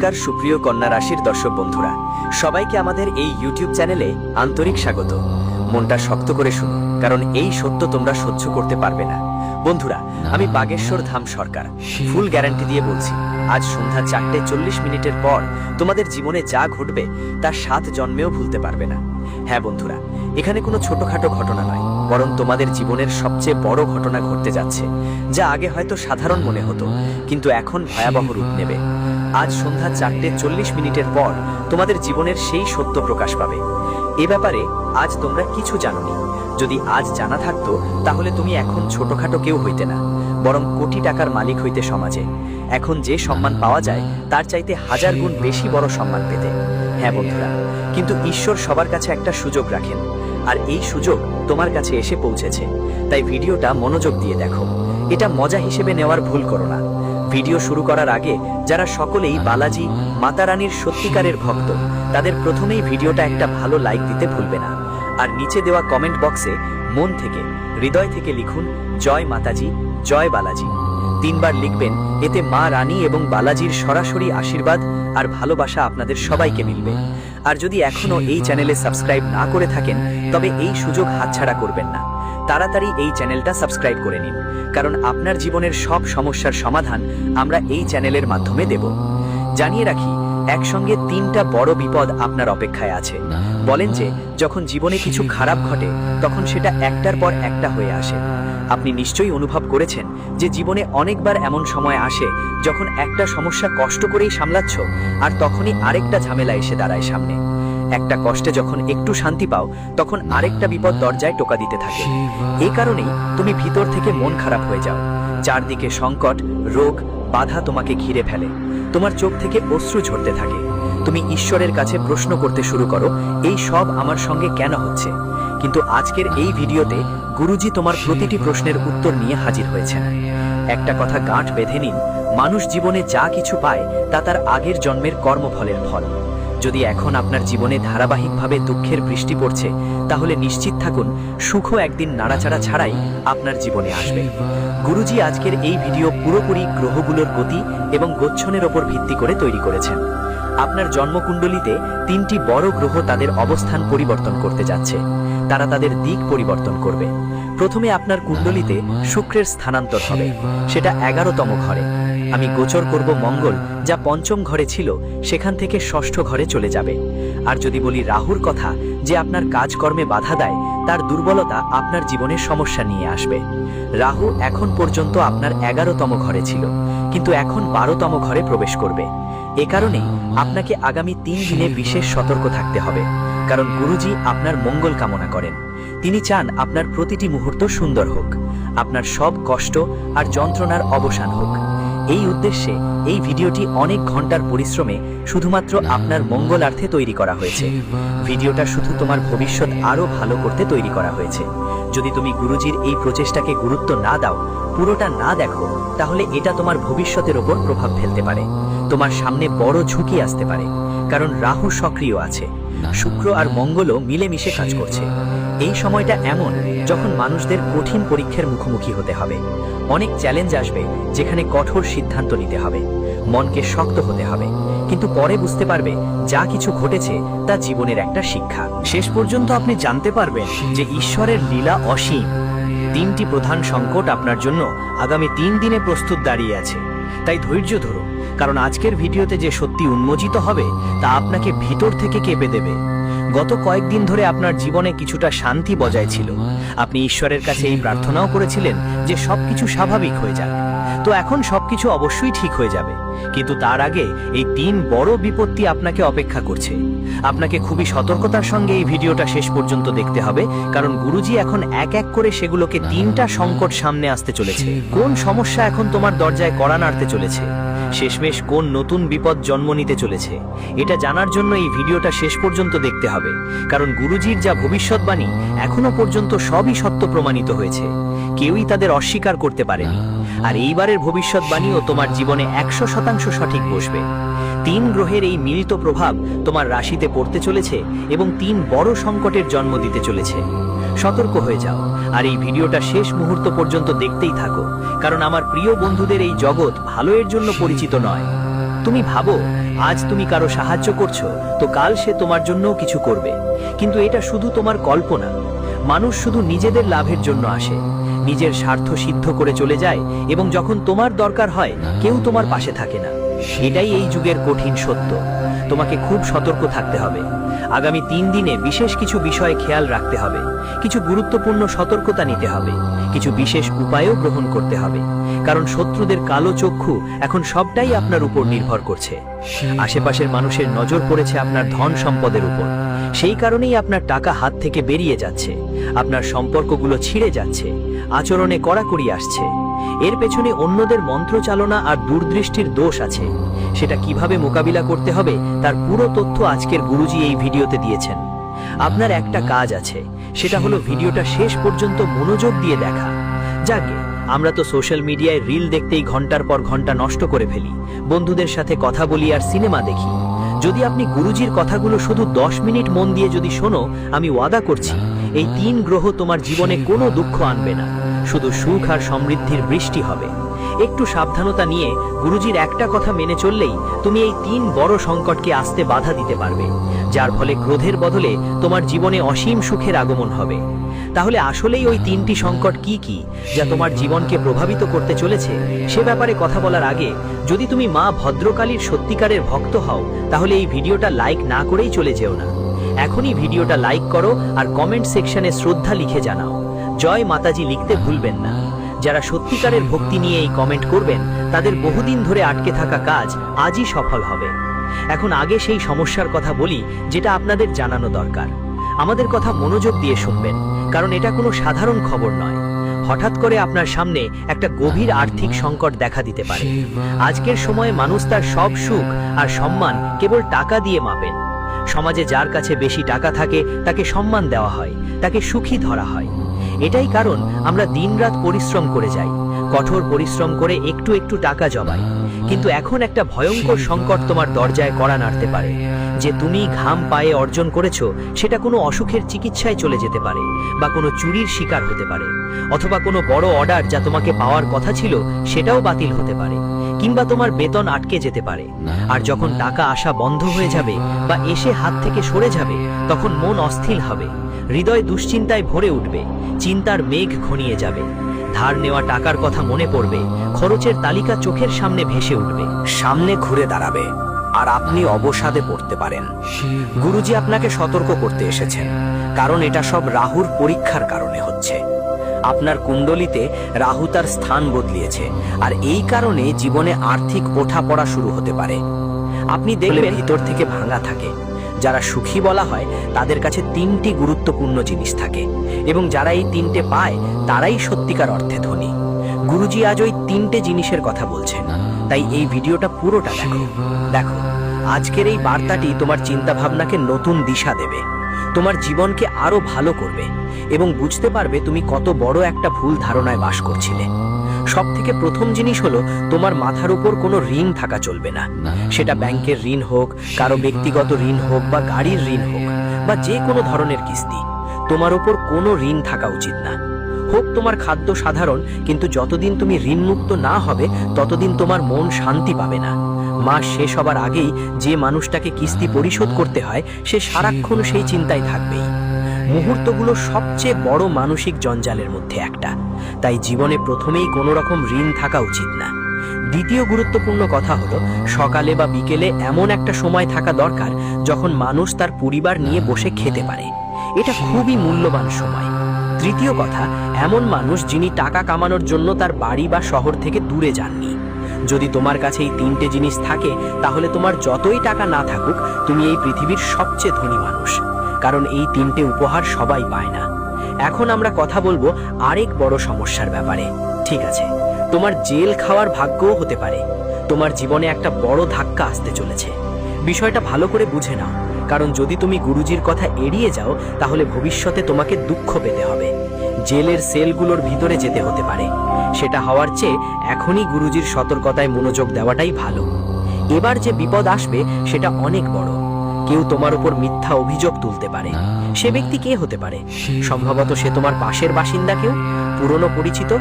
নমস্কার সুপ্রিয় কন্যা রাশির দর্শক বন্ধুরা, সবাইকে আমাদের এই ইউটিউব চ্যানেলে আন্তরিক স্বাগত। মনটা শক্ত করে শুনো, কারণ এই সত্য তোমরা সহ্য করতে পারবে না। বন্ধুরা, আমি বাগেশ্বর ধাম সরকার ফুল গ্যারান্টি দিয়ে বলছি, আজ সন্ধ্যা 4:40 পর তোমাদের জীবনে যা ঘটবে তা 7 জন্মেও ভুলতে পারবে না। হ্যাঁ বন্ধুরা, এখানে কোনো ছোটখাটো ঘটনা নয়, বরং তোমাদের জীবনের সবচেয়ে বড় ঘটনা ঘটতে যাচ্ছে, যা আগে হয়তো সাধারণ মনে হতো, কিন্তু এখন ভয়াবহ রূপ নেবে। আজ সন্ধ্যা 4:40 পর তোমাদের জীবনের সেই সত্য প্রকাশ পাবে। এ ব্যাপারে আজ তোমরা কিছু জানোনি। যদি আজ জানা থাকতো, তাহলে তুমি এখন ছোটখাটো কেউ হইতে না, বরং কোটি টাকার মালিক হইতে সমাজে। এখন যে সম্মান পাওয়া যায় তার চাইতে 1000 গুণ বেশি বড় সম্মান পেতে। হ্যাঁ বন্ধুরা, কিন্তু ঈশ্বর সবার কাছে একটা সুযোগ রাখেন, আর এই সুযোগ তোমার কাছে এসে পৌঁছেছে। তাই ভিডিওটা মনোযোগ দিয়ে দেখো, এটা মজা হিসেবে নেওয়ার ভুল করো না। ভিডিও শুরু করার আগে যারা সকলেই বালাজি মাতা রানীর সত্যিকারের ভক্ত, তাদের প্রথমেই ভিডিওটা একটা ভালো লাইক দিতে ভুলবে না। আর নিচে দেওয়া কমেন্ট বক্সে মন থেকে, হৃদয় থেকে লিখুন জয় মাতাজি, জয় বালাজি। 3 বার লিখবেন, এতে মা রানী এবং বালাজির সরাসরি আশীর্বাদ আর ভালোবাসা আপনাদের সবাইকে মিলবে। আর যদি এখনো এই চ্যানেলে সাবস্ক্রাইব না করে থাকেন, তবে এই সুযোগ হাতছাড়া করবেন না। তাড়াতাড়ি এই চ্যানেলটা সাবস্ক্রাইব করে নিন, কারণ আপনার জীবনের সব সমস্যার সমাধান আমরা এই চ্যানেলের মাধ্যমে দেব। জানিয়ে রাখি, একসঙ্গে 3টা বড় বিপদ আপনার অপেক্ষায় আছে। বলেন যে যখন জীবনে কিছু খারাপ ঘটে, তখন সেটা একটার পর একটা হয়ে আসে। আপনি নিশ্চয়ই অনুভব করেছেন যে জীবনে অনেকবার এমন সময় আসে যখন একটা সমস্যা কষ্ট করেই সামলাচ্ছ, আর তখনই আরেকটা ঝামেলা এসে দাঁড়ায় সামনে। একটা কষ্টে যখন একটু শান্তি পাও, তখন আরেকটা বিপদ দরজায় টোকা দিতে থাকে। এই কারণেই তুমি ভিতর থেকে মন খারাপ হয়ে যাও। চারদিকে সংকট, রোগ, বাধা তোমাকে ঘিরে ফেলে। তোমার চোখ থেকে অশ্রু ঝরতে থাকে। তুমি ঈশ্বরের কাছে প্রশ্ন করতে শুরু করো, এই সব আমার সঙ্গে কেন হচ্ছে? কিন্তু আজকের এই ভিডিওতে গুরুজি তোমার প্রতিটি প্রশ্নের উত্তর নিয়ে হাজির হয়েছেন। একটা কথা গাঁট বেঁধে নিন, মানুষ জীবনে যা কিছু পায় তা তার আগের জন্মের কর্মফলের ফল। যদি এখন আপনার জীবনে ধারাবাহিকভাবে দুঃখের বৃষ্টি পড়ছে, তাহলে নিশ্চিত থাকুন সুখও একদিন নাড়াচাড়া ছাড়াই আপনার জীবনে আসবে। গুরুজি আজকের এই ভিডিও পুরোপুরি গ্রহগুলোর গতি এবং গোচ্ছনের ওপর ভিত্তি করে তৈরি করেছেন। আপনার জন্মকুণ্ডলিতে 3টি বড় গ্রহ তাদের অবস্থান পরিবর্তন করতে যাচ্ছে। তারা তাদের দিক পরিবর্তন করবে। প্রথমে আপনার কুণ্ডলিতে শুক্রের স্থানান্তর হবে, সেটা 11তম ঘরে। আমি গোচর করব মঙ্গল, যা 5ম ঘরে ছিল, সেখান থেকে 6ষ্ঠ ঘরে চলে যাবে। আর যদি বলি রাহুর কথা, যে আপনার কাজকর্মে বাধা দেয়, তার দুর্বলতা আপনার জীবনে সমস্যা নিয়ে আসবে। রাহু এখন পর্যন্ত আপনার 11তম ঘরে ছিল, কিন্তু এখন 12তম ঘরে প্রবেশ করবে। এ কারণেই আপনাকে আগামী 3 দিনে বিশেষ সতর্ক থাকতে হবে, কারণ গুরুজি আপনার মঙ্গল কামনা করেন। তিনি চান আপনার প্রতিটি মুহূর্ত সুন্দর হোক, আপনার সব কষ্ট আর যন্ত্রণার অবসান হোক। এই উদ্দেশ্যে এই ভিডিওটি অনেক ঘন্টার পরিশ্রমে শুধুমাত্র আপনার মঙ্গলার্থে তৈরি করা হয়েছে। ভিডিওটা শুধু তোমার ভবিষ্যৎ আরো ভালো করতে তৈরি করা হয়েছে। যদি তুমি গুরুজির এই প্রচেষ্টাকে গুরুত্ব না দাও, পুরোটা না দেখো, তাহলে এটা তোমার ভবিষ্যতের ওপর প্রভাব ফেলতে পারে। তোমার সামনে বড় ঝুঁকি আসতে পারে, কারণ রাহু সক্রিয় আছে, শুক্র আর মঙ্গলও মিলেমিশে কাজ করছে। এই সময়টা এমন যখন মানুষদের কঠিন পরীক্ষার মুখোমুখি হতে হবে। অনেক চ্যালেঞ্জ আসবে, যেখানে কঠোর সিদ্ধান্ত নিতে হবে, মনকে শক্ত হতে হবে। কিন্তু পরে বুঝতে পারবে যা কিছু ঘটেছে তা জীবনের একটা শিক্ষা। শেষ পর্যন্ত আপনি জানতে পারবেন যে ঈশ্বরের লীলা অসীম। 3টি প্রধান সংকট আপনার জন্য আগামী 3 দিনে প্রস্তুত দাঁড়িয়ে আছে। তাই ধৈর্য ধরুন, কারণ আজকের ভিডিওতে যে সত্যি উন্মোচিত হবে তা আপনাকে ভিতর থেকে কেঁপে দেবে। গত কয়েকদিন ধরে আপনার জীবনে কিছুটা শান্তি বজায় ছিল। আপনি ঈশ্বরের কাছে এই প্রার্থনাও করেছিলেন যে সবকিছু স্বাভাবিক হয়ে যাক। তো এখন সবকিছু অবশ্যই ঠিক হয়ে যাবে, কিন্তু তার আগে এই 3 বড় বিপত্তি আপনাকে অপেক্ষা করছে। আপনাকে খুবই সতর্কতার সঙ্গে এই ভিডিওটা শেষ পর্যন্ত দেখতে হবে, কারণ গুরুজি এখন এক এক করে সেগুলোকে 3টা সংকট সামনে আসতে চলেছে। কোন সমস্যা এখন তোমার দরজায় কড়া নাড়তে চলেছে? শেষমেশ কোন নতুন বিপদ জন্ম নিতে চলেছে? এটা জানার জন্য এই ভিডিওটা শেষ পর্যন্ত দেখতে হবে, কারণ গুরুজির যা ভবিষ্যৎবাণী এখনো পর্যন্ত সবই সত্য প্রমাণিত হয়েছে। কেউই তাদের অস্বীকার করতে পারেনি। আর এইবারের ভবিষ্যৎবাণীও তোমার জীবনে 100% সঠিক বসবে। 3 গ্রহের এই মিলিত প্রভাব তোমার রাশিতে পড়তে চলেছে এবং 3 বড় সংকটের জন্ম দিতে চলেছে। সতর্ক হয়ে যাও, আর এই ভিডিওটা শেষ মুহূর্ত পর্যন্ত দেখতেই থাকো, কারণ আমার প্রিয় বন্ধুদের এই জগৎ ভালো এর জন্য পরিচিত নয়। তুমি ভাবো আজ তুমি কারো সাহায্য করছো, তো কাল সে তোমার জন্যও কিছু করবে। কিন্তু এটা শুধু তোমার কল্পনা। মানুষ শুধু নিজেদের লাভের জন্য আসে, নিজের স্বার্থ সিদ্ধ করে চলে যায়, এবং যখন তোমার দরকার হয় কেউ তোমার পাশে থাকে না। এটাই এই যুগের কঠিন সত্য। তোমাকে খুব সতর্ক থাকতে হবে। আগামী 3 দিনে বিশেষ কিছু বিষয়ে খেয়াল রাখতে হবে, কিছু গুরুত্বপূর্ণ সতর্কতা নিতে হবে, কিছু বিশেষ উপায়ও গ্রহণ করতে হবে। কারণ শত্রুদের কালো চক্ষু এখন সবটাই আপনার উপর নির্ভর করছে। আশেপাশের মানুষের নজর পড়েছে আপনার ধন সম্পদের উপর। সেই কারণেই আপনার টাকা হাত থেকে বেরিয়ে যাচ্ছে, আপনার সম্পর্কগুলো ছিঁড়ে যাচ্ছে, আচরণে কড়াকড়ি আসছে। এর পেছনে অন্যদের মন্ত্রচালনা আর দূরদৃষ্টির দোষ আছে। সেটা কিভাবে মোকাবিলা করতে হবে তার পুরো তথ্য আজকের গুরুজি এই ভিডিওতে দিয়েছেন। আপনার একটা কাজ আছে, সেটা হলো ভিডিওটা শেষ পর্যন্ত মনোযোগ দিয়ে দেখা। যাকে আমরা তো সোশ্যাল মিডিয়ায় রিল দেখতেই ঘন্টার পর ঘন্টা নষ্ট করে ফেলি, বন্ধুদের সাথে কথা বলি আর সিনেমা দেখি। যদি আপনি গুরুজির কথাগুলো শুধু 10 মিনিট মন দিয়ে যদি শোনো, আমি ওয়াদা করছি এই 3 গ্রহ তোমার জীবনে কোনো দুঃখ আনবে না, শুধু সুখ আর সমৃদ্ধির বৃষ্টি হবে। একটু সাবধানতা নিয়ে গুরুজির একটা কথা মেনে চললেই তুমি এই 3 বড় সংকটকে আসতে বাধা দিতে পারবে, যার ফলে ক্রোধের বদলে তোমার জীবনে অসীম সুখের আগমন হবে। তাহলে আসলেই ওই 3টি সংকট কি কি যা তোমার জীবনকে প্রভাবিত করতে চলেছে, সে ব্যাপারে কথা বলার আগে যদি তুমি মা ভদ্রকালীর সত্যিকারের ভক্ত হও, তাহলে এই ভিডিওটা লাইক না করেই চলে যেও না। এখনই ভিডিওটা লাইক করো আর কমেন্ট সেকশনে শ্রদ্ধা লিখে জানাও। জয় মাতাজি লিখতে ভুলবেন না। যারা সত্যিকারের ভক্তি নিয়ে এই কমেন্ট করবেন, তাদের বহুদিন ধরে আটকে থাকা কাজ আজই সফল হবে। এখন আগে সেই সমস্যার কথা বলি যেটা আপনাদের জানানো দরকার। আমাদের কথা মনোযোগ দিয়ে শুনবেন, কারণ এটা কোনো সাধারণ খবর নয়। হঠাৎ করে আপনার সামনে একটা গভীর আর্থিক সংকট দেখা দিতে পারে। আজকের সময়ে মানুষ তার সব সুখ আর সম্মান কেবল টাকা দিয়ে মাপেন। সমাজে যার কাছে বেশি টাকা থাকে তাকে সম্মান দেওয়া হয়, তাকে সুখী ধরা হয়। এটাই কারণ আমরা দিনরাত পরিশ্রম করে যাই, কঠোর পরিশ্রম করে একটু একটু টাকা জমাই। কিন্তু এখন একটা ভয়ঙ্কর সংকট তোমার দরজায় কড়া নাড়তে পারে। যে তুমি ঘাম পায়ে অর্জন করেছো, সেটা কোনো অসুখের চিকিৎসায় চলে যেতে পারে, বা কোনো চুরির শিকার হতে পারে, অথবা কোনো বড় অর্ডার যা তোমাকে পাওয়ার কথা ছিল সেটাও বাতিল হতে পারে, কিংবা তোমার বেতন আটকে যেতে পারে। আর যখন টাকা আসা বন্ধ হয়ে যাবে বা এসে হাত থেকে সরে যাবে, তখন মন অস্থির হবে, হৃদয় দুশ্চিন্তায় ভরে উঠবে, চিন্তার মেঘ ঘনিয়ে যাবে। ধার নেওয়া টাকার কথা মনে পড়বে, খরচের তালিকা চোখের সামনে ভেসে উঠবে, সামনে ঘুরে দাঁড়াবে, আর আপনি অবসাদে পড়তে পারেন। গুরুজি আপনাকে সতর্ক করতে এসেছেন, কারণ এটা সব রাহুর পরীক্ষার কারণে হচ্ছে। আপনার কুণ্ডলিতে রাহু তার স্থান বদলিয়েছে, আর এই কারণে জীবনে আর্থিক ওঠাপড়া শুরু হতে পারে। আপনি দেখবেন ভিতর থেকে ভাঙা থাকে। যারা সুখী বলা হয় তাদের কাছে 3টি গুরুত্বপূর্ণ জিনিস থাকে, এবং যারা এই 3টে পায় তারাই সত্যিকার অর্থে ধনী। গুরুজি আজ ওই 3টে জিনিসের কথা বলছেন, তাই এই ভিডিওটা পুরোটা দেখো। আজকের এই বার্তাটি তোমার চিন্তা ভাবনাকে নতুন দিশা দেবে, তোমার জীবনকে আরো ভালো করবে, এবং বুঝতে পারবে তুমি কত বড় একটা ভুল ধারণায় বাস করছিলে। সব থেকে প্রথম জিনিস হলো, তোমার মাথার উপর কোনো ঋণ থাকা চলবে না। সেটা ব্যাংকের ঋণ হোক, কারো ব্যক্তিগত ঋণ হোক, বা গাড়ির ঋণ হোক, বা যে কোনো ধরনের কিস্তি, তোমার উপর কোনো ঋণ থাকা উচিত না। হোক তোমার খাদ্য সাধারণ, কিন্তু যতদিন তুমি ঋণমুক্ত না হবে ততদিন তোমার মন শান্তি পাবে না। মাস শেষ হবার আগেই যে মানুষটাকে কিস্তি পরিশোধ করতে হয়, সে সারাক্ষণ সেই চিন্তায় থাকবেই। মুহূর্তগুলো সবচেয়ে বড় মানসিক জঞ্জালের মধ্যে একটা, তাই জীবনে প্রথমেই কোনো রকম ঋণ থাকা উচিত না। দ্বিতীয় গুরুত্বপূর্ণ কথা হলো, সকালে বা বিকেলে এমন একটা সময় থাকা দরকার যখন মানুষ তার পরিবার নিয়ে বসে খেতে পারে। এটা খুবই মূল্যবান সময়। তৃতীয় কথা, এমন মানুষ যিনি টাকা কামানোর জন্য তার বাড়ি বা শহর থেকে দূরে যাননি। যদি তোমার কাছে এই 3টে জিনিস থাকে, তাহলে তোমার যতই টাকা না থাকুক, তুমি এই পৃথিবীর সবচেয়ে ধনী মানুষ, কারণ এই 3টে উপহার সবাই পায় না। এখন আমরা কথা বলবো আরেক বড় সমস্যার ব্যাপারে। ঠিক আছে, তোমার জেল খাওয়ার ভাগ্যও হতে পারে। তোমার জীবনে একটা বড় ধাক্কা আসতে চলেছে। বিষয়টা ভালো করে বুঝে নাও, কারণ যদি তুমি গুরুজির কথা এড়িয়ে যাও, তাহলে ভবিষ্যতে তোমাকে দুঃখ পেতে হবে। জেলের সেলগুলোর ভিতরে যেতে হতে পারে। সেটা হওয়ার চেয়ে এখনই গুরুজির সতর্কতায় মনোযোগ দেওয়াটাই ভালো। এবার যে বিপদ আসবে সেটা অনেক বড়। কেউ তোমার উপর মিথ্যা অভিযোগ তুলতে পারে। সে ব্যক্তি কে হতে পারে? সম্ভবত সে তোমার পাশের বাসিন্দা, কেউ পুরনো পরিচিত।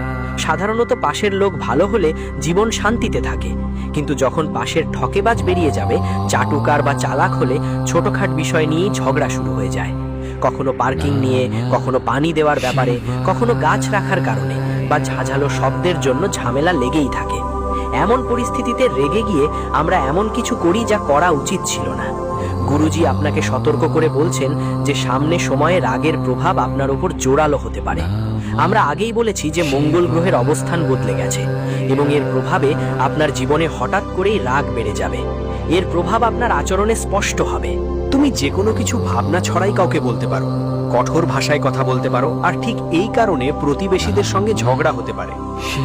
সাধারণত পাশের লোক ভালো হলে জীবন শান্তিতে থাকে, কিন্তু যখন পাশের ঠকেবাজ বেরিয়ে যাবে, চাটুকার বা চালাক হলে ছোটখাট বিষয় নিয়েই ঝগড়া শুরু হয়ে যায়। কখনো পার্কিং নিয়ে, কখনো পানি দেওয়ার ব্যাপারে, কখনো গাছ রাখার কারণে বা ঝাঁঝালো শব্দের জন্য ঝামেলা লেগেই থাকে। এমন পরিস্থিতিতে রেগে গিয়ে আমরা এমন কিছু করি যা করা উচিত ছিল না। গুরুজি আপনাকে সতর্ক করে বলছেন যে সামনে সময়ে রাগের প্রভাব আপনার উপর জোরালো হতে পারে। আমরা আগেই বলেছি যে মঙ্গল গ্রহের অবস্থান বদলে গেছে এবং এর প্রভাবে আপনার জীবনে হঠাৎ করেই রাগ বেড়ে যাবে। এর প্রভাব আপনার আচরণে স্পষ্ট হবে। তুমি যে কোনো কিছু ভাবনা ছড়াই কাউকে বলতে পারো, কঠোর ভাষায় কথা বলতে পারো, আর ঠিক এই কারণে প্রতিবেশীদের সঙ্গে ঝগড়া হতে পারে।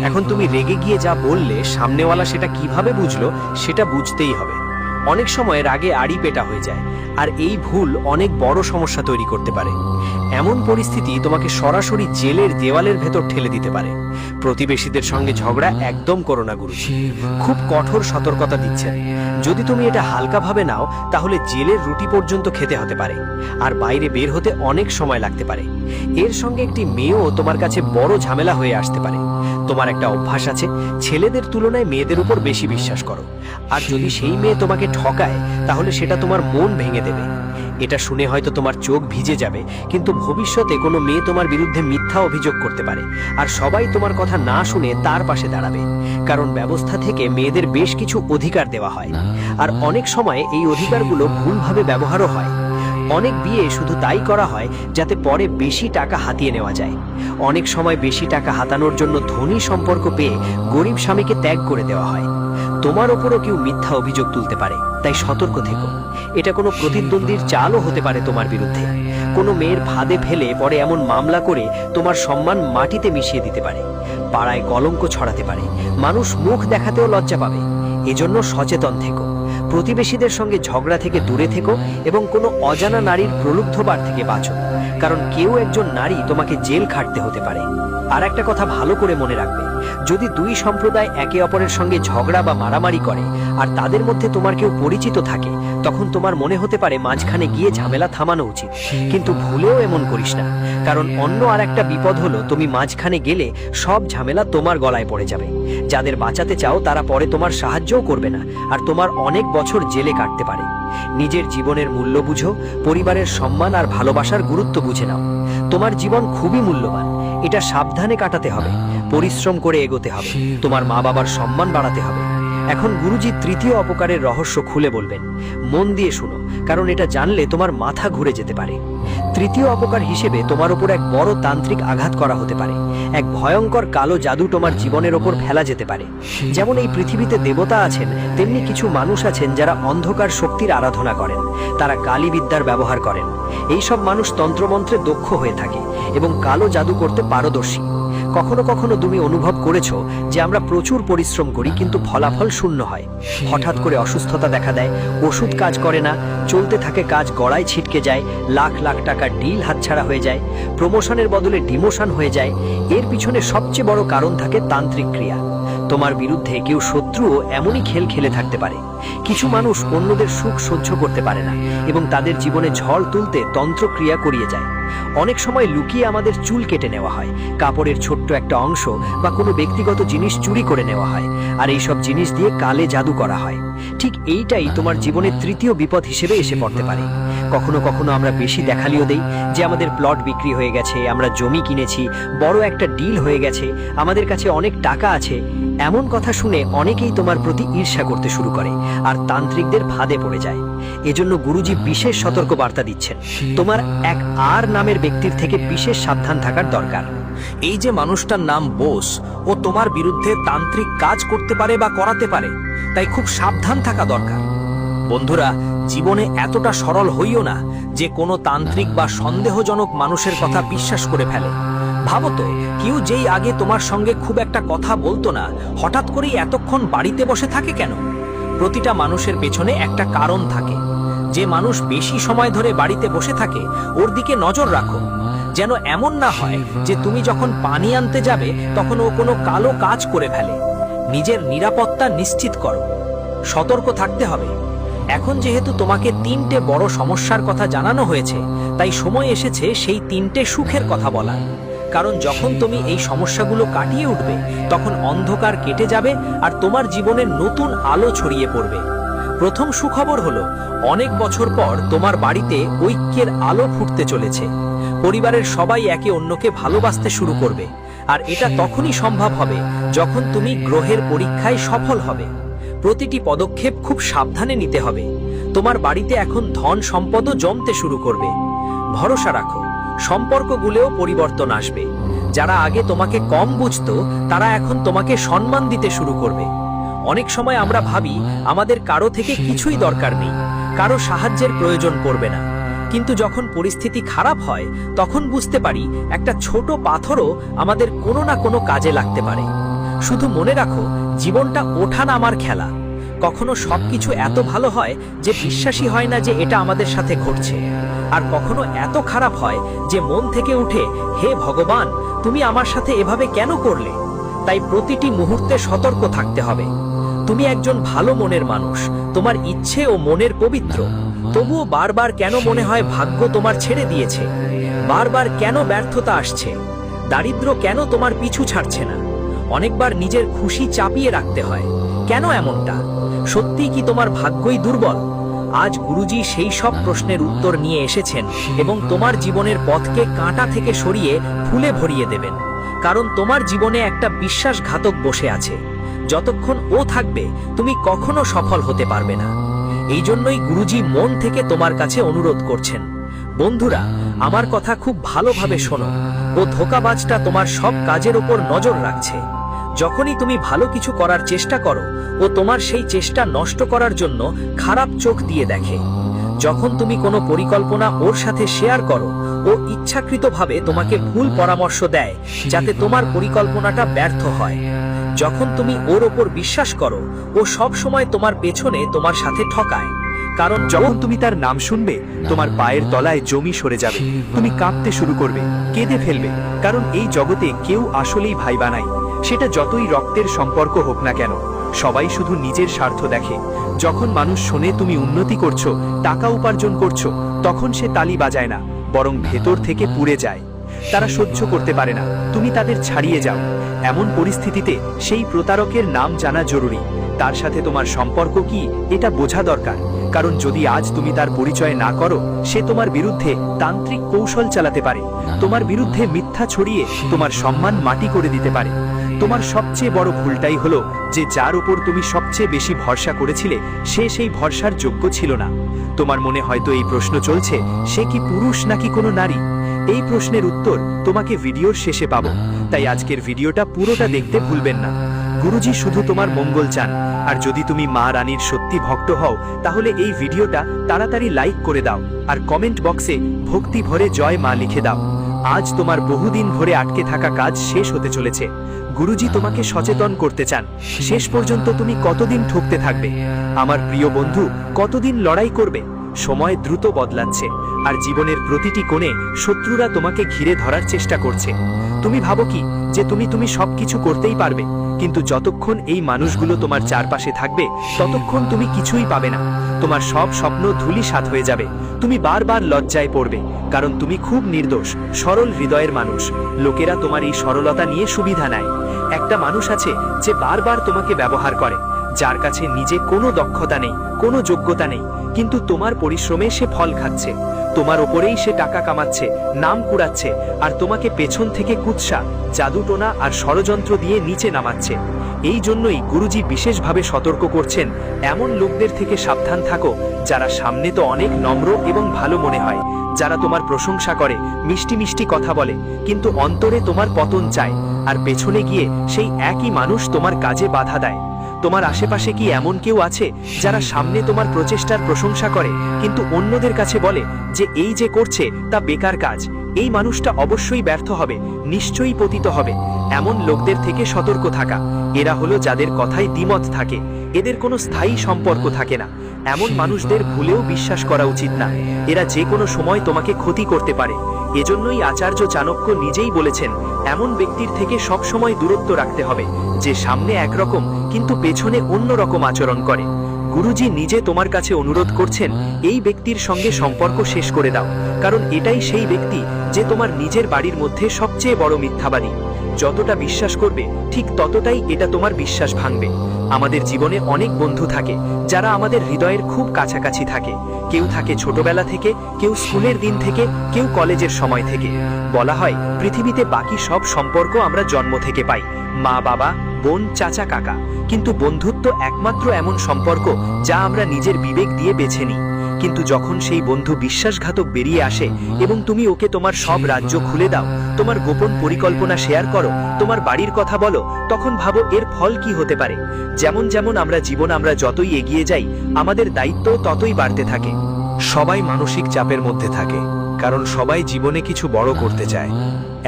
এখন তুমি রেগে গিয়ে যা বললে, সামনেওয়ালা সেটা কিভাবে বুঝলো সেটা বুঝতেই হবে। অনেক সময় রাগে আড়ি পেটা হয়ে যায়, আর এই ভুল অনেক বড় সমস্যা তৈরি করতে পারে। এমন পরিস্থিতি তোমাকে সরাসরি জেলের দেওয়ালের ভেতর ঠেলে দিতে পারে। প্রতিবেশীদের সঙ্গে ঝগড়া একদম করো না গুরুজি, খুব কঠোর সতর্কতা দিচ্ছেন। যদি তুমি এটা হালকাভাবে নাও তাহলে জেলের রুটি পর্যন্ত খেতে হতে পারে, আর বাইরে বের হতে অনেক সময় লাগতে পারে। এর সঙ্গে একটি মেয়েও তোমার কাছে বড় ঝামেলা হয়ে আসতে পারে। তোমার একটা অভ্যাস আছে, ছেলেদের তুলনায় মেয়েদের উপর বেশি বিশ্বাস করো, আর যদি সেই মেয়ে তোমাকে ঠকায় তাহলে সেটা তোমার মন ভেঙে দেবে। এটা শুনে হয়তো তোমার চোখ ভিজে যাবে, কিন্তু ভবিষ্যতে কোনো মেয়ে তোমার বিরুদ্ধে মিথ্যা অভিযোগ করতে পারে, আর সবাই তোমার কথা না শুনে তার পাশে দাঁড়াবে। কারণ ব্যবস্থা থেকে মেয়েদের বেশ কিছু অধিকার দেওয়া হয়, আর অনেক সময় এই অধিকারগুলো ভুলভাবে ব্যবহারও হয়। অনেক বিয়ে শুধু তাই করা হয় যাতে পরে বেশি টাকা হাতিয়ে নেওয়া যায়। অনেক সময় বেশি টাকা হাতানোর জন্য ধনী সম্পর্ক পেয়ে গরিব স্বামীকে ত্যাগ করে দেওয়া হয়। তোমার ওপরও কেউ মিথ্যা অভিযোগ তুলতে পারে, তাই সতর্ক থেকো। এটা কোনো প্রতিদ্বন্দ্বীর চালও হতে পারে তোমার বিরুদ্ধে। কোনো মেয়ের ফাঁদে ফেলে পরে এমন মামলা করে তোমার সম্মান মাটিতে মিশিয়ে দিতে পারে। পাড়ায় কলঙ্ক ছড়াতে পারে, মানুষ মুখ দেখাতেও লজ্জা পাবে। এজন্য সচেতন থেকো। প্রতিবেশীদের সঙ্গে ঝগড়া থেকে দূরে থেকো এবং কোনো অজানা নারীর প্রলুব্ধবার থেকে বাঁচো, কারণ কেউ একজন নারী তোমাকে জেল খাটতে হতে পারে। আর একটা কথা ভালো করে মনে রাখবে, যদি দুই সম্প্রদায় একে অপরের সঙ্গে ঝগড়া বা মারামারি করে আর তাদের মধ্যে তোমার কেউ পরিচিত থাকে, তখন তোমার মনে হতে পারে মাঝখানে গিয়ে ঝামেলা থামানো উচিত, কিন্তু ভুলেও এমন করিস না। কারণ অন্য আর একটা বিপদ হলো, তুমি মাঝখানে গেলে সব ঝামেলা তোমার গলায় পড়ে যাবে। যাদের বাঁচাতে চাও তারা পরে তোমার সাহায্যও করবে না, আর তোমার অনেক বছর জেলে কাটতে পারে। নিজের জীবনের মূল্য বুঝো, পরিবারের সম্মান আর ভালোবাসার গুরুত্ব বুঝে নাও। তোমার জীবন খুবই মূল্যবান, এটা সাবধানে কাটাতে হবে, পরিশ্রম করে এগোতে হবে, তোমার মা বাবার সম্মান বাড়াতে হবে। এখন গুরুজি তৃতীয় অপকারের রহস্য খুলে বলবেন। মন দিয়ে শুনো, কারণ এটা জানলে তোমার মাথা ঘুরে যেতে পারে। তৃতীয় অপকার হিসেবে তোমার উপর এক বড় তান্ত্রিক আঘাত করা হতে পারে। এক ভয়ঙ্কর কালো জাদু তোমার জীবনের ওপর ফেলা যেতে পারে। যেমন এই পৃথিবীতে দেবতা আছেন, তেমনি কিছু মানুষ আছেন যারা অন্ধকার শক্তির আরাধনা করেন। তারা কালী বিদ্যার ব্যবহার করেন। এইসব মানুষ তন্ত্রমন্ত্রে দক্ষ হয়ে থাকে এবং কালো জাদু করতে পারদর্শী। কখনো কখনো তুমি অনুভব করেছো যে আমরা প্রচুর পরিশ্রম করি কিন্তু ফলাফল শূন্য হয়। হঠাৎ করে অসুস্থতা দেখা দেয়, ওষুধ কাজ করে না, চলতে থাকে কাজ গড়ায় ছিটকে যায়, লাখ লাখ টাকার ডিল হাতছাড়া হয়ে যায়, প্রমোশনের বদলে ডিমোশন হয়ে যায়। এর পিছনে সবচেয়ে বড় কারণ থাকে তান্ত্রিক ক্রিয়া। তোমার বিরুদ্ধে কেউ শত্রুও এমনই খেল খেলে থাকতে পারে। কিছু মানুষ অন্যদের সুখ সহ্য করতে পারে না এবং তাদের জীবনে ঝড় তুলতে তন্ত্রক্রিয়া করিয়ে যায়। অনেক সময় লুকিয়ে আমাদের চুল কেটে নেওয়া হয়, কাপড়ের ছোট্ট একটা অংশ বা কোনো ব্যক্তিগত জিনিস চুরি করে নেওয়া হয়, আর এইসব জিনিস দিয়ে কালে জাদু করা হয়। ঠিক এইটাই তোমার জীবনের তৃতীয় বিপদ হিসেবে এসে পড়তে পারে। কখনো কখনো আমরা বেশি দেখালিও দেই যে আমাদের প্লট বিক্রি হয়ে গেছে, আমরা জমি কিনেছি, বড় একটা ডিল হয়ে গেছে, আমাদের কাছে অনেক টাকা আছে। এমন কথা শুনে অনেকেই তোমার প্রতি ঈর্ষা করতে শুরু করে আর তান্ত্রিকদের ফাঁদে পড়ে যায়। এজন্য গুরুজি বিশেষ সতর্ক বার্তা দিচ্ছেন, তোমার এক আর নামের ব্যক্তির থেকে বিশেষ সাবধান থাকার দরকার। এই যে মানুষটার নাম বোস, ও তোমার বিরুদ্ধে তান্ত্রিক কাজ করতে পারে বা করাতে পারে, তাই খুব সাবধান থাকা দরকার। বন্ধুরা, জীবনে এতটা সরল হইও না যে কোনো তান্ত্রিক বা সন্দেহজনক মানুষের কথা বিশ্বাস করে ফেলে। ভাবো তো, কেউ যেই আগে তোমার সঙ্গে খুব একটা কথা বলতো না, হঠাৎ করেই এতক্ষণ বাড়িতে বসে থাকে কেন? প্রতিটা মানুষের পেছনে একটা কারণ থাকে। যে মানুষ বেশি সময় ধরে বাড়িতে বসে থাকে, ওর দিকে নজর রাখো, যেন এমন না হয় যে তুমি যখন পানি আনতে যাবে তখন ও কোনো কালো কাজ করে ফেলে। নিজের নিরাপত্তা নিশ্চিত করো, সতর্ক থাকতে হবে। এখন যেহেতু তোমাকে 3টে বড় সমস্যার কথা জানানো হয়েছে, তাই সময় এসেছে সেই 3টে সুখের কথা বলার। কারণ যখন তুমি এই সমস্যাগুলো কাটিয়ে উঠবে, তখন অন্ধকার কেটে যাবে আর তোমার জীবনে নতুন আলো ছড়িয়ে পড়বে। প্রথম সুখবর হলো, অনেক বছর পর তোমার বাড়িতে ঐক্যের আলো ফুটতে চলেছে। পরিবারের সবাই একে অন্যকে ভালোবাসতে শুরু করবে, আর এটা তখনই সম্ভব হবে যখন তুমি গ্রহের পরীক্ষায় সফল হবে। প্রতিটি পদক্ষেপ খুব সাবধানে নিতে হবে। তোমার বাড়িতে এখন ধন সম্পদও জমতে শুরু করবে। ভরসা রাখো, সম্পর্কগুলোও পরিবর্তন আসবে। যারা আগে তোমাকে কম বুঝতো, তারা এখন তোমাকে সম্মান দিতে শুরু করবে। অনেক সময় আমরা ভাবি আমাদের কারো থেকে কিছুই দরকার নেই, কারো সাহায্যের প্রয়োজন পড়বে না। কিন্তু যখন পরিস্থিতি খারাপ হয়, তখন বুঝতে পারি একটা ছোট পাথরও আমাদের কোনো না কোনো কাজে লাগতে পারে। শুধু মনে রাখো, জীবনটা ওঠা-নামার খেলা। কখনো সবকিছু এত ভালো হয় যে বিশ্বাসই হয় না যে এটা আমাদের সাথে ঘটছে, আর কখনো এত খারাপ হয় যে মন থেকে উঠে, হে ভগবান, তুমি আমার সাথে এভাবে কেন করলে? তাই প্রতিটি মুহূর্তে সতর্ক থাকতে হবে। তুমি একজন ভালো মনের মানুষ, তোমার ইচ্ছে ও মনের পবিত্র। তবুও বারবার কেন মনে হয় ভাগ্য তোমার ছেড়ে দিয়েছে? বারবার কেন ব্যর্থতা আসছে? দারিদ্র কেন তোমার পিছু ছাড়ছে না? অনেকবার নিজের খুশি চাপিয়ে রাখতে হয়। কেন এমনটা? সত্যিই কি তোমার ভাগ্যই দুর্বল? আজ গুরুজি সেই সব প্রশ্নের উত্তর নিয়ে এসেছেন এবং তোমার জীবনের পথকে কাঁটা থেকে সরিয়ে ফুলে ভরিয়ে দেবেন। কারণ তোমার জীবনে একটা বিশ্বাসঘাতক বসে আছে। যতক্ষণ ও থাকবে, তুমি কখনো সফল হতে পারবে না। এই জন্যই গুরুজি মন থেকে তোমার কাছে অনুরোধ করছেন, বন্ধুরা, আমার কথা খুব ভালোভাবে শোনো। ও ধোঁকাবাজটা তোমার সব কাজের ওপর নজর রাখছে। যখনই তুমি ভালো কিছু করার চেষ্টা করো, ও তোমার সেই চেষ্টা নষ্ট করার জন্য খারাপ চোখ দিয়ে দেখে। যখন তুমি কোনো পরিকল্পনা ওর সাথে শেয়ার করো, ও ইচ্ছাকৃতভাবে তোমাকে ভুল পরামর্শ দেয় যাতে তোমার পরিকল্পনাটা ব্যর্থ হয়। যখন তুমি ওর ওপর বিশ্বাস করো, ও সব সময় তোমার পেছনে তোমার সাথে ঠকায়। কারণ যখন তুমি তার নাম শুনবে, তোমার পায়ের তলায় জমি সরে যাবে। তুমি কাঁপতে শুরু করবে, কেঁদে ফেলবে। কারণ এই জগতে কেউ আসলেই ভাই বানায়, সেটা যতই রক্তের সম্পর্ক হোক না কেন। সবাই শুধু নিজের স্বার্থ দেখে। যখন মানুষ শোনে তুমি উন্নতি করছো, টাকা উপার্জন করছো, তখন সে তালি বাজায় না, বরং ভেতর থেকে পুড়ে যায়। তারা সহ্য করতে পারে না তুমি তাদের ছাড়িয়ে যাও। এমন পরিস্থিতিতে সেই প্রতারকের নাম জানা জরুরি। তার সাথে তোমার সম্পর্ক কি, এটা বোঝা দরকার। কারণ যদি আজ তুমি তার পরিচয় না করো, সে তোমার বিরুদ্ধে তান্ত্রিক কৌশল চালাতে পারে। তোমার বিরুদ্ধে মিথ্যা ছড়িয়ে তোমার সম্মান মাটি করে দিতে পারে। তোমার সবচেয়ে বড় ভুলটাই হলো যে যার উপর তুমি সবচেয়ে বেশি ভরসা করেছিলে, সে সেই ভরসার যোগ্য ছিল না। তোমার মনে হয়তো এই প্রশ্ন চলছে, সে কি পুরুষ নাকি কোনো নারী? এই প্রশ্নের উত্তর তোমাকে ভিডিওর শেষে পাবো, তাই আজকের ভিডিওটা পুরোটা দেখতে ভুলবেন না। গুরুজি শুধু তোমার মঙ্গল চান। আর যদি তুমি মা রানীর সত্যি ভক্ত হও, তাহলে এই ভিডিওটা তাড়াতাড়ি লাইক করে দাও আর কমেন্ট বক্সে ভক্তি ভরে জয় মা লিখে দাও। আজ তোমার বহুদিন ধরে আটকে থাকা কাজ শেষ হতে চলেছে। গুরুজি তোমাকে সচেতন করতে চান। শেষ পর্যন্ত তুমি কতদিন ঠকতে থাকবে? আমার প্রিয় বন্ধু, কতদিন লড়াই করবে? সময় দ্রুত বদলাচ্ছে, আর জীবনের প্রতিটি কোণে শত্রুরা তোমাকে ঘিরে ধরার চেষ্টা করছে। তুমি ভাবো কি যে তুমি সবকিছু করতেই পারবে, কিন্তু যতক্ষণ এই মানুষগুলো তোমার চারপাশে থাকবে, ততক্ষণ তুমি কিছুই পাবে না। তোমার সব স্বপ্ন ধূলিসাৎ হয়ে যাবে। তুমি বারবার লজ্জায় পড়বে, কারণ তুমি খুব নির্দোষ, সরল হৃদয়ের মানুষ। লোকেরা তোমার এই সরলতা নিয়ে সুবিধা নেয়। একটা মানুষ আছে যে বারবার তোমাকে ব্যবহার করে, যার কাছে নিজে কোনো দক্ষতা নেই, কোনো যোগ্যতা নেই, কিন্তু তোমার পরিশ্রমে সে ফল খাচ্ছে। তোমার ওপরেই সে টাকা কামাচ্ছে, নাম কুড়াচ্ছে, আর তোমাকে পেছন থেকে কুৎসা, জাদুটোনা আর ষড়যন্ত্র দিয়ে নিচে নামাচ্ছে। এই জন্যই গুরুজি বিশেষভাবে সতর্ক করছেন, এমন লোকদের থেকে সাবধান থাকো যারা সামনে তো অনেক নম্র এবং ভালো মনে হয়, যারা তোমার প্রশংসা করে, মিষ্টি মিষ্টি কথা বলে, কিন্তু অন্তরে তোমার পতন চায়, আর পেছনে গিয়ে সেই একই মানুষ তোমার কাজে বাধা দেয়। তোমার আশেপাশে কি এমন কেউ আছে যারা সামনে তোমার প্রচেষ্টার প্রশংসা করে, কিন্তু অন্যদের কাছে বলে যে এই যে করছে তা বেকার কাজ, এই মানুষটা অবশ্যই ব্যর্থ হবে, নিশ্চয়ই পতিত হবে? এমন লোকদের থেকে সতর্ক থাকা। এরা হলো যাদের কথায় দ্বিমত থাকে, এদের কোনো স্থায়ী সম্পর্ক থাকে না। এমন মানুষদের ভুলেও বিশ্বাস করা উচিত না। এরা যে কোনো সময় তোমাকে ক্ষতি করতে পারে। এজন্যই আচার্য চাণক্য নিজেই বলেছেন, এমন ব্যক্তির থেকে সব সময় দূরত্ব রাখতে হবে, যে সামনে একরকম কিন্তু পেছনে অন্য রকম আচরণ করে। গুরুজি নিজে তোমার কাছে অনুরোধ করছেন এই ব্যক্তির সঙ্গে সম্পর্ক শেষ করে দাও, কারণ এটাই সেই ব্যক্তি যে তোমার নিজের বাড়ির মধ্যে সবচেয়ে বড় মিথ্যাবাদী। যতটা বিশ্বাস করবে ঠিক ততটাই এটা তোমার বিশ্বাস ভাঙবে। আমাদের জীবনে অনেক বন্ধু থাকে যারা আমাদের হৃদয়ের খুব কাছাকাছি থাকে। কেউ থাকে ছোটবেলা থেকে, কেউ স্কুলের দিন থেকে, কেউ কলেজের সময় থেকে। বলা হয় পৃথিবীতে বাকি সব সম্পর্ক আমরা জন্ম থেকে পাই, মা বাবা, বোন, চাচা, কাকা। কিন্তু বন্ধুত্ব একমাত্র এমন সম্পর্ক যা আমরা নিজের বিবেক দিয়ে বেছে নিই। কিন্তু যখন সেই বন্ধু বিশ্বাসঘাতক বেরিয়ে আসে এবং তুমি ওকে তোমার সব রাজ্য খুলে দাও, তোমার গোপন পরিকল্পনা শেয়ার করো, তোমার বাড়ির কথা বলো, তখন ভাবো এর ফল কি হতে পারে। যেমন যেমন আমরা যতই এগিয়ে যাই, আমাদের দায়িত্ব ততই বাড়তে থাকে। সবাই মানসিক চাপের মধ্যে থাকে, কারণ সবাই জীবনে কিছু বড় করতে চায়,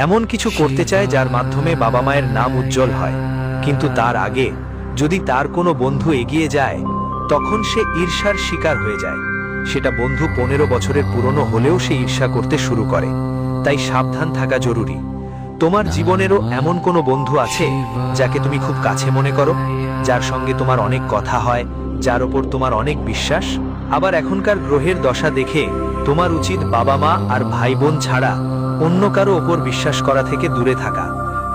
এমন কিছু করতে চায় যার মাধ্যমে বাবা মায়ের নাম উজ্জ্বল হয়। কিন্তু তার আগে যদি তার কোনো বন্ধু এগিয়ে যায়, তখন সে ঈর্ষার শিকার হয়ে যায়। সেটা বন্ধু 15 বছরের পুরনো হলেও সে ঈর্ষা করতে শুরু করে। তাই সাবধান থাকা জরুরি। তোমার জীবনেরও এমন কোনো বন্ধু আছে যাকে তুমি খুব কাছে মনে করো, যার সঙ্গে তোমার অনেক কথা হয়, যার ওপর তোমার অনেক বিশ্বাস? আবার এখনকার গ্রহের দশা দেখে তোমার উচিত বাবা মা আর ভাই বোন ছাড়া অন্য কারো ওপর বিশ্বাস করা থেকে দূরে থাকা,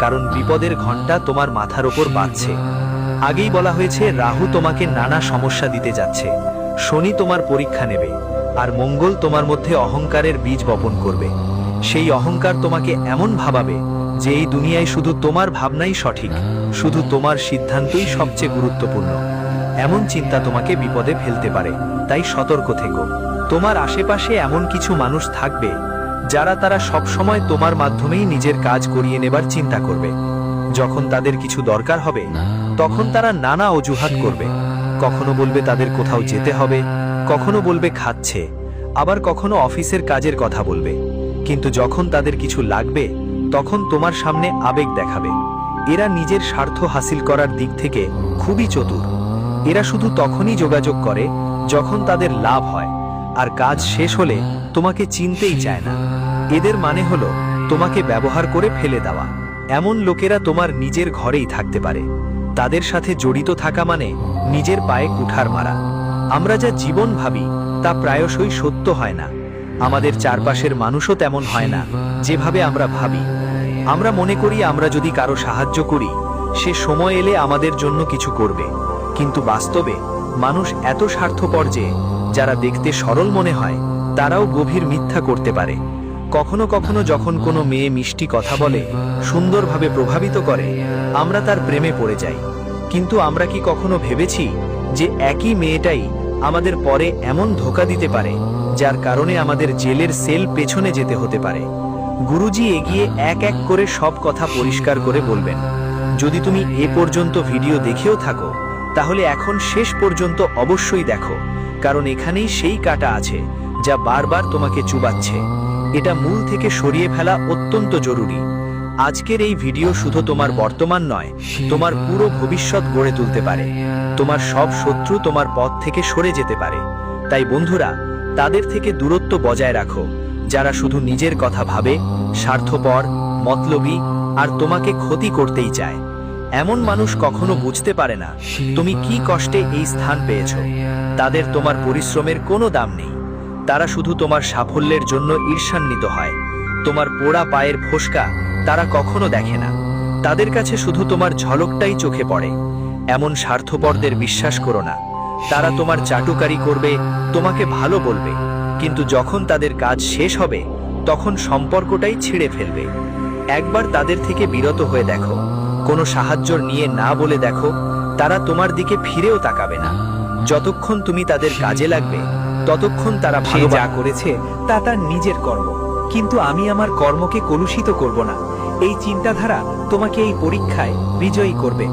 কারণ বিপদের ঘণ্টা তোমার মাথার ওপর বাজছে। আগেই বলা হয়েছে রাহু তোমাকে নানা সমস্যা দিতে যাচ্ছে, শনি তোমার পরীক্ষা নেবে, আর মঙ্গল তোমার মধ্যে অহংকারের বীজ বপন করবে। সেই অহংকার তোমাকে এমন ভাবাবে যে এই দুনিয়ায় শুধু তোমার ভাবনাই সঠিক, শুধু তোমার সিদ্ধান্তই সবচেয়ে গুরুত্বপূর্ণ। এমন চিন্তা তোমাকে বিপদে ফেলতে পারে, তাই সতর্ক থেকো। তোমার আশেপাশে এমন কিছু মানুষ থাকবে যারা তারা সবসময় তোমার মাধ্যমেই নিজের কাজ করিয়ে নেবার চিন্তা করবে। যখন তাদের কিছু দরকার হবে, তখন তারা নানা অজুহাত করবে। কখনো বলবে তাদের কোথাও যেতে হবে, কখনো বলবে খাচ্ছে, আবার কখনো অফিসের কাজের কথা বলবে। কিন্তু যখন তাদের কিছু লাগবে, তখন তোমার সামনে আবেগ দেখাবে। এরা নিজের স্বার্থ হাসিল করার দিক থেকে খুবই চতুর। এরা শুধু তখনই যোগাযোগ করে যখন তাদের লাভ হয়, আর কাজ শেষ হলে তোমাকে চিনতেই চায় না। এদের মানে হলো তোমাকে ব্যবহার করে ফেলে দেওয়া। এমন লোকেরা তোমার নিজের ঘরেই থাকতে পারে। তাদের সাথে জড়িত থাকা মানে নিজের পায়ে কুঠার মারা। আমরা যা জীবন ভাবি তা প্রায়শই সত্য হয় না। আমাদের চারপাশের মানুষও তেমন হয় না যেভাবে আমরা ভাবি। আমরা মনে করি আমরা যদি কারো সাহায্য করি, সে সময় এলে আমাদের জন্য কিছু করবে। কিন্তু বাস্তবে মানুষ এত স্বার্থপর যে যারা দেখতে সরল মনে হয়, তারাও গভীর মিথ্যা করতে পারে। কখনো কখনো যখন কোনো মেয়ে মিষ্টি কথা বলে, সুন্দরভাবে প্রভাবিত করে, আমরা তার প্রেমে পড়ে যাই। কিন্তু আমরা কি কখনো ভেবেছি যে একই মেয়েটাই আমাদের পরে এমন ধোঁকা দিতে পারে যার কারণে আমাদের জেলের সেল পেছনে যেতে হতে পারে? গুরুজি এগিয়ে এক এক করে সব কথা পরিষ্কার করে বলবেন। যদি তুমি এ পর্যন্ত ভিডিও দেখেও থাকো, তাহলে এখন শেষ পর্যন্ত অবশ্যই দেখো, কারণ এখানেই সেই কাঁটা আছে যা বারবার তোমাকে চুবাচ্ছে। এটা মূল থেকে সরিয়ে ফেলা অত্যন্ত জরুরি। আজকের এই ভিডিও শুধু তোমার বর্তমান নয়, তোমার পুরো ভবিষ্যৎ গড়ে তুলতে পারে। তোমার সব শত্রু তোমার পথ থেকে সরে যেতে পারে। তাই বন্ধুরা, তাদের থেকে দূরত্ব বজায় রাখো যারা শুধু নিজের কথা ভাবে, স্বার্থপর, মতলবী আর তোমাকে ক্ষতি করতেই চায়। এমন মানুষ কখনো বুঝতে পারে না তুমি কি কষ্টে এই স্থান পেয়েছো। তাদের তোমার পরিশ্রমের কোনো দাম নেই। তারা শুধু তোমার সাফল্যের জন্য ঈর্ষান্বিত হয়। তোমার পোড়া পায়ের ফোসকা তারা কখনো দেখে না। তাদের কাছে শুধু তোমার ঝলকটাই চোখে পড়ে। এমন স্বার্থপরদের বিশ্বাস করো না। তারা তোমার চাটুকারি করবে, তোমাকে ভালো বলবে, কিন্তু যখন তাদের কাজ শেষ হবে, তখন সম্পর্কটাই ছিঁড়ে ফেলবে। একবার তাদের থেকে বিরত হয়ে দেখো, কোনো সাহায্য নিয়ে না বলে দেখো, তারা তোমার দিকে ফিরেও তাকাবে না। যতক্ষণ তুমি তাদের কাজে লাগবে, ততক্ষণ তারা ভালো যা করেছে তা তার নিজের কর্ম, কিন্তু আমি আমার কর্মকে কলুষিত করব না। এই চিন্তাধারা তোমাকে এই পরীক্ষায় বিজয়ী করবে।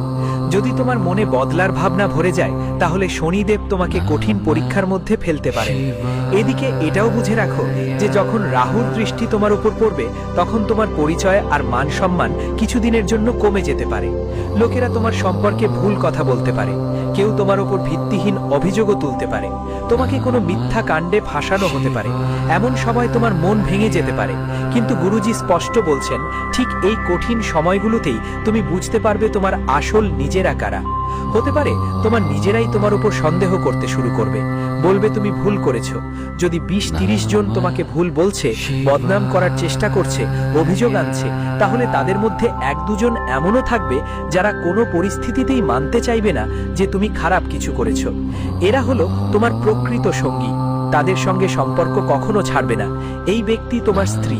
যদি তোমার মনে বদলার ভাবনা ভরে যায়, তাহলে শনিদেব তোমাকে কঠিন পরীক্ষার মধ্যে ফেলতে পারে। এদিকে এটাও বুঝে রাখো যে যখন রাহুর দৃষ্টি তোমার উপর পড়বে, তখন তোমার পরিচয় আর মান সম্মান কিছুদিনের জন্য কমে যেতে পারে। লোকেরা তোমার সম্পর্কে ভুল কথা বলতে পারে, কেউ তোমার ওপর ভিত্তিহীন অভিযোগও তুলতে পারে, তোমাকে কোনো মিথ্যা কাণ্ডে ফাঁসানো হতে পারে, এমন সময় তোমার মন ভেঙে যেতে পারে। কিন্তু গুরুজি স্পষ্ট বলছেন, ঠিক এই কঠিন সময়গুলোতেই তুমি বুঝতে পারবে তোমার আসল নিজেরা কারা। হতে পারে তোমার নিজেরাই তোমার উপর সন্দেহ করতে শুরু করবে, বলবে তুমি ভুল করেছো। যদি 20-30 জন তোমাকে ভুল বলছে, বদনাম করার চেষ্টা করছে, অভিযোগ আনছে, তাহলে তাদের মধ্যে 1-2 জন এমনও থাকবে যারা কোনো পরিস্থিতিতেই মানতে চাইবে না যে তুমি খারাপ কিছু করেছো। এরা হলো তোমার প্রকৃত সঙ্গী, তাদের সঙ্গে সম্পর্ক কখনো ছাড়বে না। এই ব্যক্তি তোমার স্ত্রী,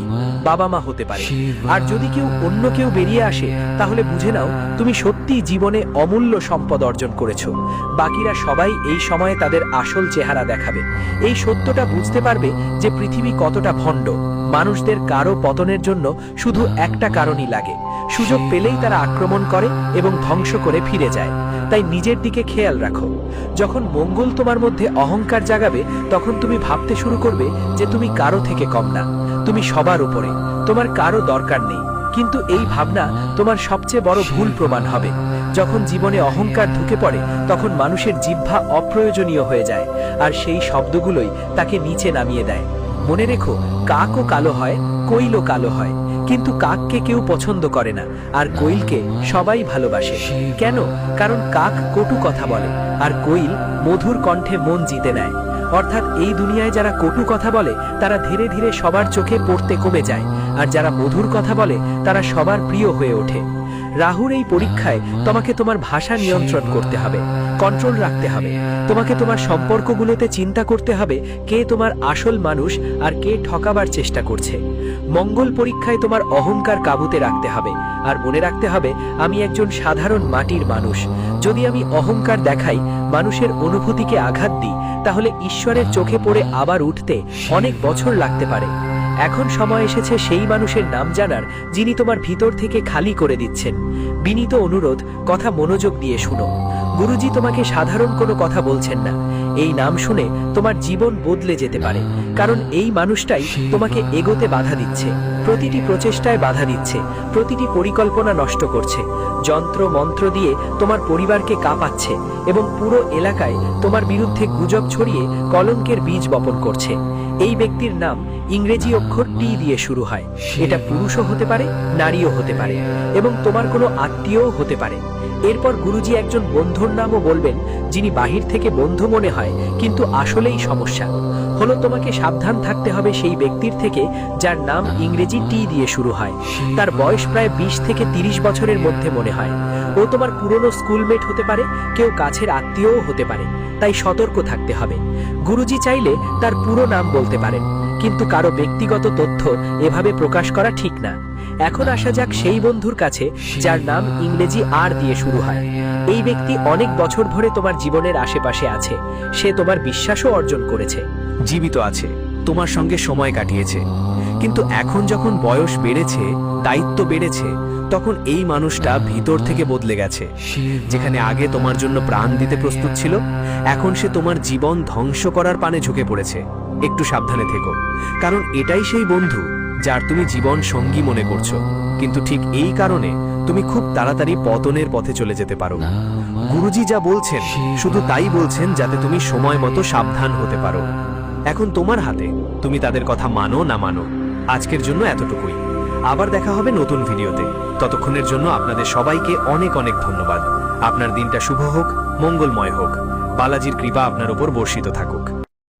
বাবা মা হতে পারে। আর যদি অন্য কেউ বেরিয়ে আসে, তাহলে বুঝে নাও তুমি সত্যিই জীবনে অমূল্য সম্পদ অর্জন করেছো। বাকিরা সবাই এই সময়ে তাদের আসল চেহারা দেখাবে। এই সত্যটা বুঝতে পারবে যে পৃথিবী কতটা ভণ্ড। মানুষদের কারো পতনের জন্য শুধু একটা কারণই লাগে, সুযোগ পেলেই তারা আক্রমণ করে এবং ধ্বংস করে ফিরে যায়। তাই নিজের দিকে খেয়াল রাখো। যখন মঙ্গল তোমার মধ্যে অহংকার জাগাবে, তখন তুমি ভাবতে শুরু করবে যে তুমি কারো থেকে কম না, তুমি সবার উপরে, তোমার কারো দরকার নেই। কিন্তু এই ভাবনা তোমার সবচেয়ে বড় ভুল প্রমাণ হবে। যখন জীবনে অহংকার ঢুকে পড়ে, তখন মানুষের জিহ্বা অপ্রয়োজনীয় হয়ে যায়, আর সেই শব্দগুলোই তাকে নিচে নামিয়ে দেয়। মনে রেখো, কাকও কালো হয়, কোয়েলও কালো হয়, কিন্তু কাককে কেউ পছন্দ করে না, আর কোয়েলকে সবাই ভালোবাসে। কেন? কারণ কাক কটু কথা বলে, আর কোয়েল মধুর কণ্ঠে মন জিতে নেয়। অর্থাৎ এই দুনিয়ায় যারা কটু কথা বলে, তারা ধীরে ধীরে সবার চোখে পড়তে কমে যায়, আর যারা মধুর কথা বলে, তারা সবার প্রিয় হয়ে ওঠে। রাহুর এই পরীক্ষায় তোমাকে তোমার ভাষা নিয়ন্ত্রণ করতে হবে, কন্ট্রোল রাখতে হবে। তোমাকে তোমার সম্পর্কগুলোতে চিন্তা করতে হবে কে তোমার আসল মানুষ আর কে ঠকাবার চেষ্টা করছে। মঙ্গল পরীক্ষায় তোমার অহংকার কাবুতে রাখতে হবে, আর মনে রাখতে হবে আমি একজন সাধারণ মাটির মানুষ। যদি আমি অহংকার দেখাই, মানুষের অনুভূতিকে আঘাত দিই, তাহলে ঈশ্বরের চোখে পড়ে আবার উঠতে অনেক বছর লাগতে পারে। এখন সময় এসেছে সেই মানুষের নাম জানার যিনি তোমার ভিতর থেকে খালি করে দিচ্ছেন। বিনীত অনুরোধ, কথা মনোযোগ দিয়ে শুনো। গুরুজি তোমাকে সাধারণ কোনো কথা বলছেন না। এই নাম শুনে তোমার জীবন বদলে যেতে পারে, কারণ এই মানুষটাই তোমাকে এগোতে বাধা দিচ্ছে, প্রতিটি প্রচেষ্টায় বাধা দিচ্ছে, প্রতিটি পরিকল্পনা নষ্ট করছে, যন্ত্র মন্ত্র দিয়ে তোমার পরিবারকে কাঁপাচ্ছে এবং পুরো এলাকায় তোমার বিরুদ্ধে গুজব ছড়িয়ে কলঙ্কের বীজ বপন করছে। এই ব্যক্তির নাম ইংরেজি অক্ষর টি দিয়ে শুরু হয়। এটা পুরুষও হতে পারে, নারীও হতে পারে, এবং তোমার কোনো আত্মীয়ও হতে পারে। এরপর গুরুজি একজন বন্ধুর নামও বলবেন, যিনি বাহির থেকে বন্ধু মনে হয় কিন্তু আসলেই সমস্যা। হলো তোমাকে সাবধান থাকতে হবে সেই ব্যক্তির থেকে যার নাম ইংরেজি টি দিয়ে শুরু হয়। তার বয়স প্রায় 20 থেকে 30 বছরের মধ্যে মনে হয়। ও তোমার পুরনো স্কুলমেট হতে পারে, কেউ কাছের আত্মীয়ও হতে পারে, তাই সতর্ক থাকতে হবে। গুরুজি চাইলে তার পুরো নাম বলতে পারেন, কিন্তু কারো ব্যক্তিগত তথ্য এভাবে প্রকাশ করা ঠিক না। এখন আসা যাক সেই বন্ধুর কাছে যার নাম ইংরেজি আর দিয়ে শুরু হয়। এই ব্যক্তি অনেক বছর ধরে তোমার জীবনের আশেপাশে আছে, সে তোমার বিশ্বাসও অর্জন করেছে, জীবিত আছে, তোমার সঙ্গে সময় কাটিয়েছে। কিন্তু এখন যখন বয়স বেড়েছে, দায়িত্ব বেড়েছে, তখন এই মানুষটা ভিতর থেকে বদলে গেছে। যেখানে আগে তোমার জন্য প্রাণ দিতে প্রস্তুত ছিল, এখন সে তোমার জীবন ধ্বংস করার পানে ঝুঁকে পড়েছে। একটু সাবধানে থেকো, কারণ এটাই সেই বন্ধু যার তুমি জীবন সঙ্গী মনে করছো, কিন্তু ঠিক এই কারণে তুমি খুব তাড়াতাড়ি পতনের পথে চলে যেতে পারো। গুরুজি যা বলছেন শুধু তাই বলছেন যাতে তুমি সময় মতো সাবধান হতে পারো। এখন তোমার হাতে, তুমি তাদের কথা মানো না মানো। আজকের জন্য এতটুকুই। আবার দেখা হবে নতুন ভিডিওতে। ততক্ষণের জন্য আপনাদের সবাইকে অনেক অনেক ধন্যবাদ। আপনার দিনটা শুভ হোক, মঙ্গলময় হোক। বালাজির কৃপা আপনার উপর বর্ষিত থাকুক।